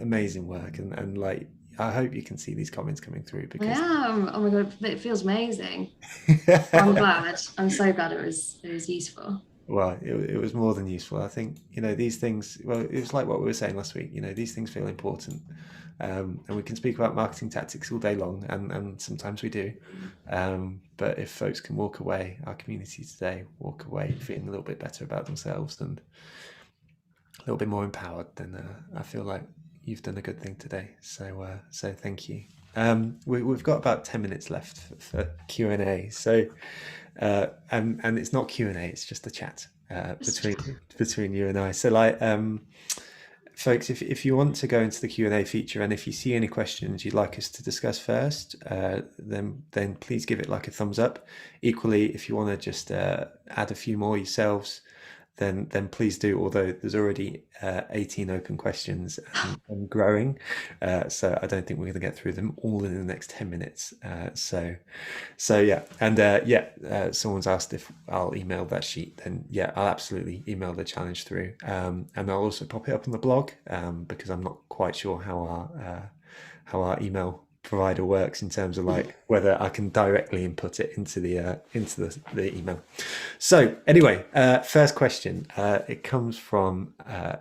Amazing work, and like I hope you can see these comments coming through I because am. Oh my God, it feels amazing. I'm glad. I'm so glad it was useful. well, it was more than useful. I think, these things, well, it was like what we were saying last week, these things feel important. And we can speak about marketing tactics all day long, and sometimes we do. But if folks can walk away, our community today, walk away feeling a little bit better about themselves and a little bit more empowered, then I feel like you've done a good thing today. So thank you. We've got about 10 minutes left for Q&A. So, and it's not Q&A, it's just a chat between you and I. So folks, if you want to go into the Q&A feature, and if you see any questions you'd like us to discuss first, then please give it like a thumbs up. Equally, if you want to just add a few more yourselves, then please do, although there's already 18 open questions and growing. So I don't think we're going to get through them all in the next 10 minutes. So yeah. And someone's asked if I'll email that sheet. Then yeah, I'll absolutely email the challenge through. And I'll also pop it up on the blog because I'm not quite sure how our email provider works in terms of like whether I can directly input it into the email. So anyway, first question, it comes from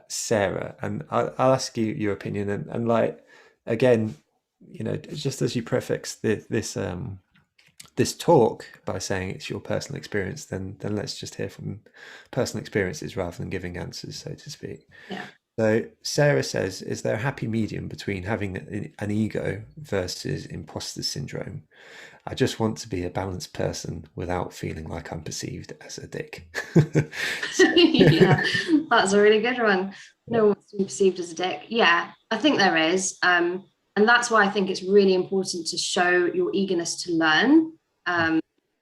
Sarah, and I'll ask you your opinion, and like again, just as you prefix this talk by saying it's your personal experience, then let's just hear from personal experiences rather than giving answers, so to speak. Yeah. So Sarah says, is there a happy medium between having an ego versus imposter syndrome? I just want to be a balanced person without feeling like I'm perceived as a dick. Yeah, that's a really good one. No one wants to be perceived as a dick. Yeah, I think there is. And that's why I think it's really important to show your eagerness to learn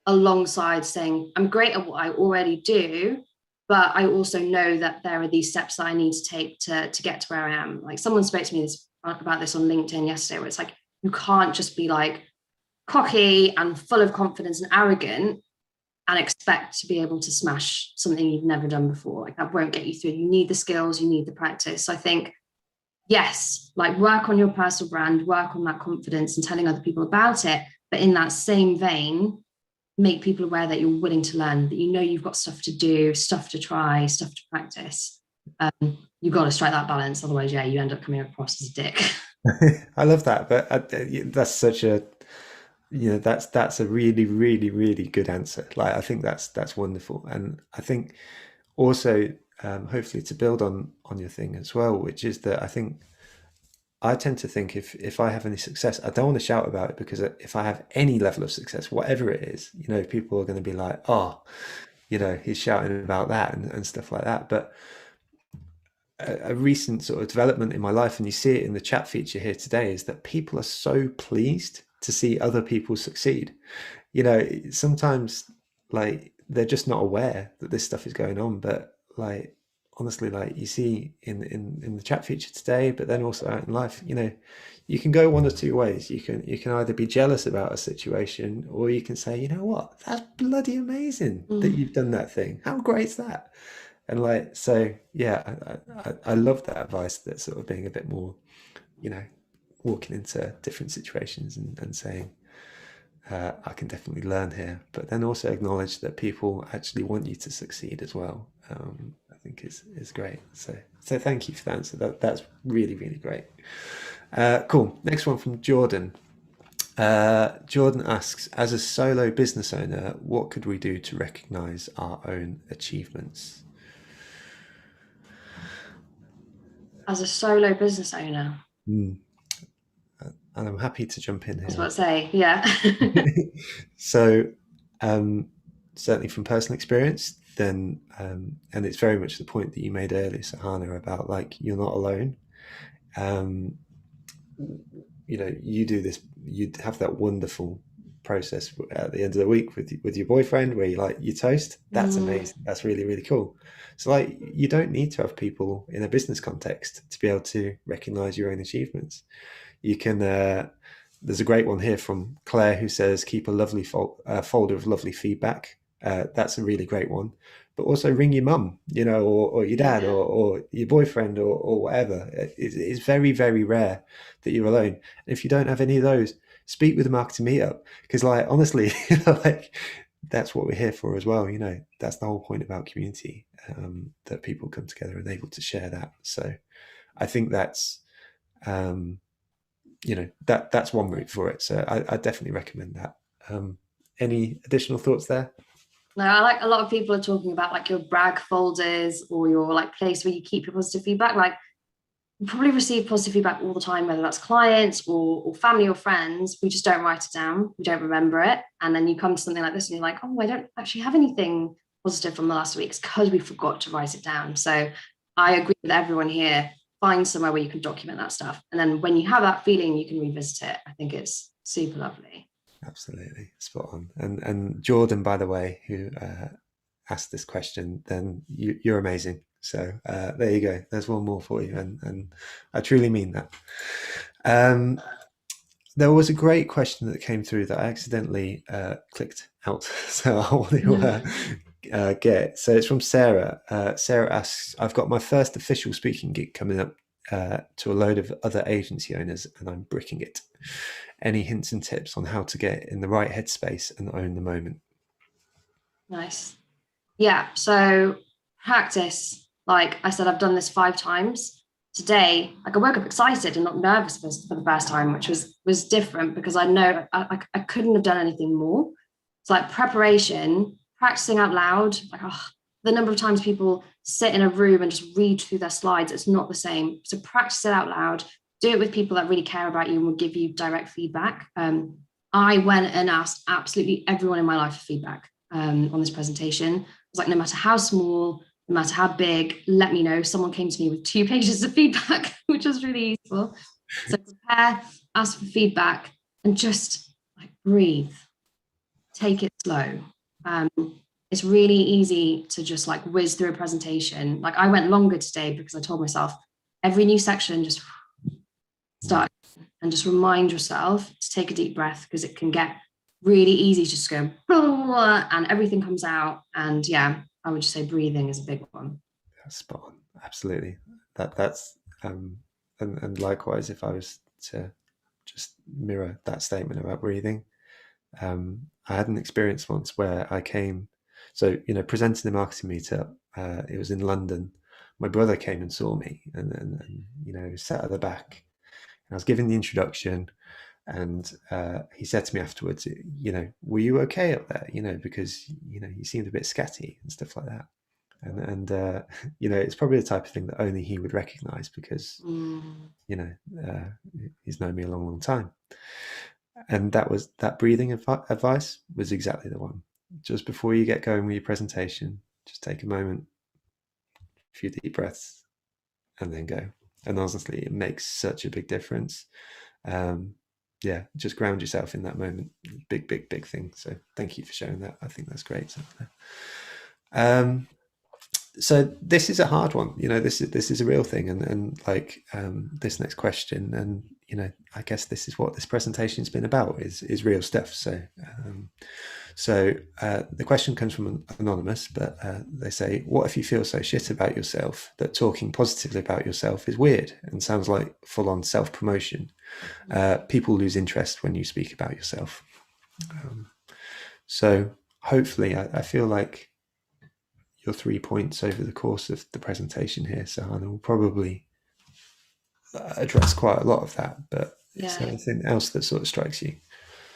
alongside saying, I'm great at what I already do, but I also know that there are these steps that I need to take to get to where I am. Like, someone spoke to me about this on LinkedIn yesterday, where it's like, you can't just be like cocky and full of confidence and arrogant and expect to be able to smash something you've never done before. Like, that won't get you through. You need the skills, you need the practice. So I think, yes, like, work on your personal brand, work on that confidence and telling other people about it. But in that same vein, make people aware that you're willing to learn, that you know you've got stuff to do, stuff to try, stuff to practice. You've got to strike that balance. Otherwise, yeah, you end up coming across as a dick. I love that, but that's such a, that's a really, really, really good answer. Like, I think that's wonderful, and I think also, hopefully, to build on your thing as well, which is that I think I tend to think if I have any success, I don't want to shout about it, because if I have any level of success, whatever it is, people are going to be like, oh, he's shouting about that and stuff like that. But a recent sort of development in my life, and you see it in the chat feature here today, is that people are so pleased to see other people succeed. Sometimes, like, they're just not aware that this stuff is going on, but like, honestly, like, you see in the chat feature today, but then also out in life, you can go one or two ways. You can either be jealous about a situation, or you can say, you know what, that's bloody amazing that you've done that thing. How great is that? And like, so yeah, I love that advice, that sort of being a bit more, you know, walking into different situations and saying, I can definitely learn here, but then also acknowledge that people actually want you to succeed as well. I think is great. So thank you for the answer. That's really, really great. Cool. Next one from Jordan. Jordan asks, as a solo business owner, what could we do to recognize our own achievements? As a solo business owner. And I'm happy to jump in here. I was about to say, yeah. So, certainly from personal experience, then, and it's very much the point that you made earlier, Sahana, about like, you're not alone. You do this, you have that wonderful process at the end of the week with your boyfriend, where you toast. That's amazing. That's really, really cool. So like, you don't need to have people in a business context to be able to recognize your own achievements. You can, there's a great one here from Claire, who says, keep a lovely folder of lovely feedback. That's a really great one. But also ring your mum, or your dad, or your boyfriend, or whatever. It's very, very rare that you're alone. And if you don't have any of those, speak with the marketing meetup, because like, honestly, like, that's what we're here for as well. That's the whole point about community, that people come together and able to share that. So I think that's, that's one route for it. So I definitely recommend that. Any additional thoughts there? No, I like, a lot of people are talking about like your brag folders, or your like place where you keep your positive feedback. Like, you probably receive positive feedback all the time, whether that's clients or family or friends. We just don't write it down. We don't remember it. And then you come to something like this and you're like, oh, I don't actually have anything positive from the last week, because we forgot to write it down. So I agree with everyone here. Find somewhere where you can document that stuff. And then when you have that feeling, you can revisit it. I think it's super lovely. Absolutely, spot on. And Jordan, by the way, who asked this question, then you're amazing. So there you go. There's one more for you, and I truly mean that. There was a great question that came through that I accidentally clicked out, so I want to get. So it's from Sarah. Sarah asks, I've got my first official speaking gig coming up to a load of other agency owners, and I'm bricking it. Any hints and tips on how to get in the right headspace and own the moment? Nice. Yeah. So practice. Like I said, I've done this 5 times. Today, like, I woke up excited and not nervous for the first time, which was different, because I know I couldn't have done anything more. It's like preparation, practicing out loud. Like, the number of times people sit in a room and just read through their slides, it's not the same. So practice it out loud. Do it with people that really care about you and will give you direct feedback. I went and asked absolutely everyone in my life for feedback on this presentation. I was like, no matter how small, no matter how big, let me know. Someone came to me with 2 pages of feedback, which was really useful. So prepare, ask for feedback, and just like breathe. Take it slow. It's really easy to just like whiz through a presentation. Like, I went longer today because I told myself every new section, just start and just remind yourself to take a deep breath, because it can get really easy to just go and everything comes out. And yeah, I would just say breathing is a big one. Spot on. Absolutely. That's and likewise, if I was to just mirror that statement about breathing, I had an experience once where I came, so, presenting the marketing meetup. It was in London. My brother came and saw me, and sat at the back. And I was giving the introduction, and he said to me afterwards, were you okay up there? Because you seemed a bit scatty and stuff like that. And it's probably the type of thing that only he would recognise, because he's known me a long, long time. And that breathing advice was exactly the one. Just before you get going with your presentation, just take a moment, a few deep breaths, and then go. And honestly, it makes such a big difference. Just ground yourself in that moment. Big, big, big thing. So thank you for sharing that. I think that's great. So this is a hard one. This is a real thing, and like this next question, and I guess this is what this presentation has been about, is real stuff. So the question comes from anonymous, but they say, what if you feel so shit about yourself that talking positively about yourself is weird and sounds like full-on self-promotion? People lose interest when you speak about yourself. So hopefully, I feel like your 3 points over the course of the presentation here, Sahana, will probably address quite a lot of that. But is there anything else that sort of strikes you?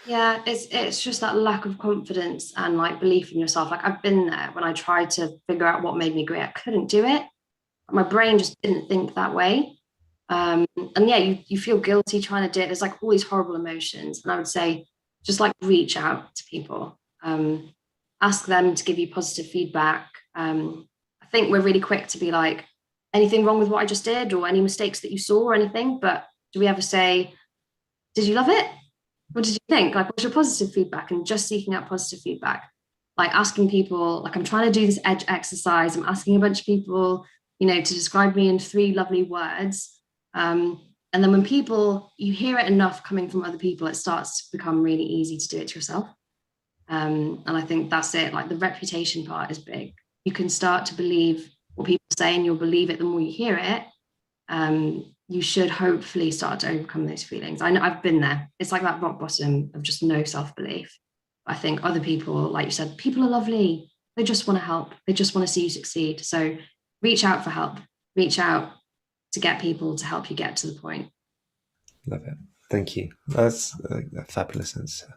Yeah, it's just that lack of confidence and like belief in yourself. Like I've been there when I tried to figure out what made me great. I couldn't do it. My brain just didn't think that way. And yeah, you feel guilty trying to do it. There's like all these horrible emotions. And I would say just like reach out to people. Ask them to give you positive feedback. I think we're really quick to be like, anything wrong with what I just did, or any mistakes that you saw or anything? But do we ever say, did you love it? What did you think? Like, what's your positive feedback? And just seeking out positive feedback, like asking people, like I'm trying to do this edge exercise. I'm asking a bunch of people, to describe me in 3 lovely words. And then when you hear it enough coming from other people, it starts to become really easy to do it to yourself. And I think that's it. Like the reputation part is big. You can start to believe what people say, and you'll believe it the more you hear it. You should hopefully start to overcome those feelings. I know I've been there. It's like that rock bottom of just no self-belief. I think other people, like you said, people are lovely. They just want to help. They just want to see you succeed. So reach out for help. Reach out to get people to help you get to the point. Love it. Thank you. That's a fabulous answer.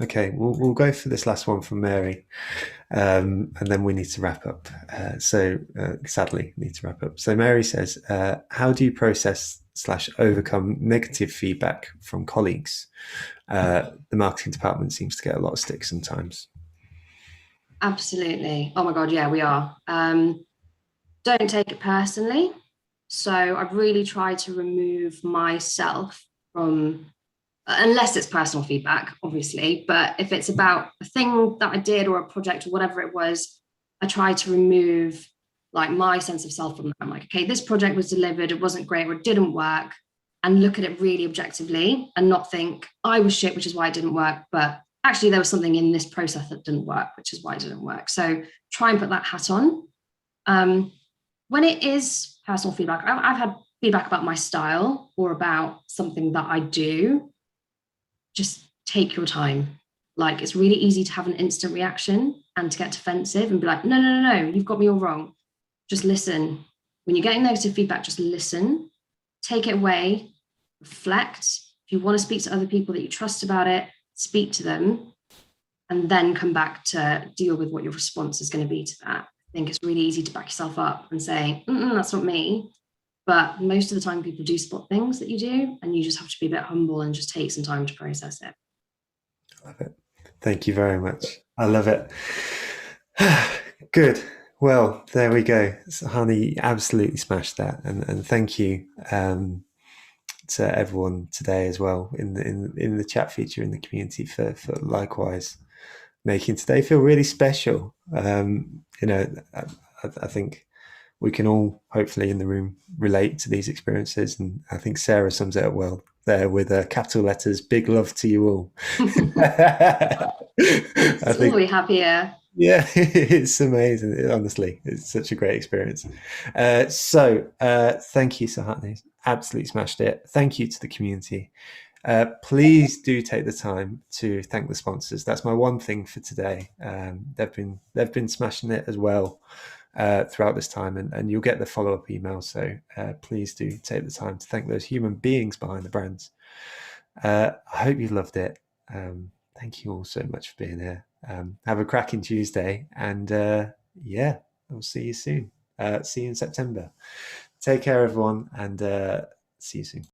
Okay, we'll go for this last one from Mary, and then we need to wrap up. Sadly, need to wrap up. So Mary says, how do you process/overcome negative feedback from colleagues? The marketing department seems to get a lot of stick sometimes. Absolutely. Oh my God, yeah, we are. Don't take it personally. So I've really tried to remove myself from, unless it's personal feedback, obviously, but if it's about a thing that I did or a project or whatever it was, I try to remove like my sense of self from that. I'm like, okay, this project was delivered, it wasn't great, or it didn't work, and look at it really objectively and not think I was shit, which is why it didn't work, but actually there was something in this process that didn't work, which is why it didn't work. So try and put that hat on. When it is personal feedback, I've had feedback about my style or about something that I do. Just take your time. Like it's really easy to have an instant reaction and to get defensive and be like, no, you've got me all wrong. Just listen. When you're getting negative feedback, just listen, take it away, reflect. If you want to speak to other people that you trust about it, speak to them, and then come back to deal with what your response is going to be to that. I think it's really easy to back yourself up and say, that's not me. But most of the time people do spot things that you do, and you just have to be a bit humble and just take some time to process it. I love it. Thank you very much. I love it. Good. Well, there we go. Honey, absolutely smashed that. And thank you to everyone today as well in the chat feature in the community for likewise making today feel really special. I think we can all hopefully in the room relate to these experiences, and I think Sarah sums it up well there with capital letters, big love to you all. It's all we have here. Yeah, it's amazing. Honestly, it's such a great experience. Thank you, Sahani. Absolutely smashed it. Thank you to the community. Please do take the time to thank the sponsors. That's my one thing for today. They've been smashing it as well throughout this time, and you'll get the follow-up email. So please do take the time to thank those human beings behind the brands. I hope you loved it. Thank you all so much for being here. Have a cracking Tuesday, and yeah, I'll see you soon. See you in September. Take care, everyone, and see you soon.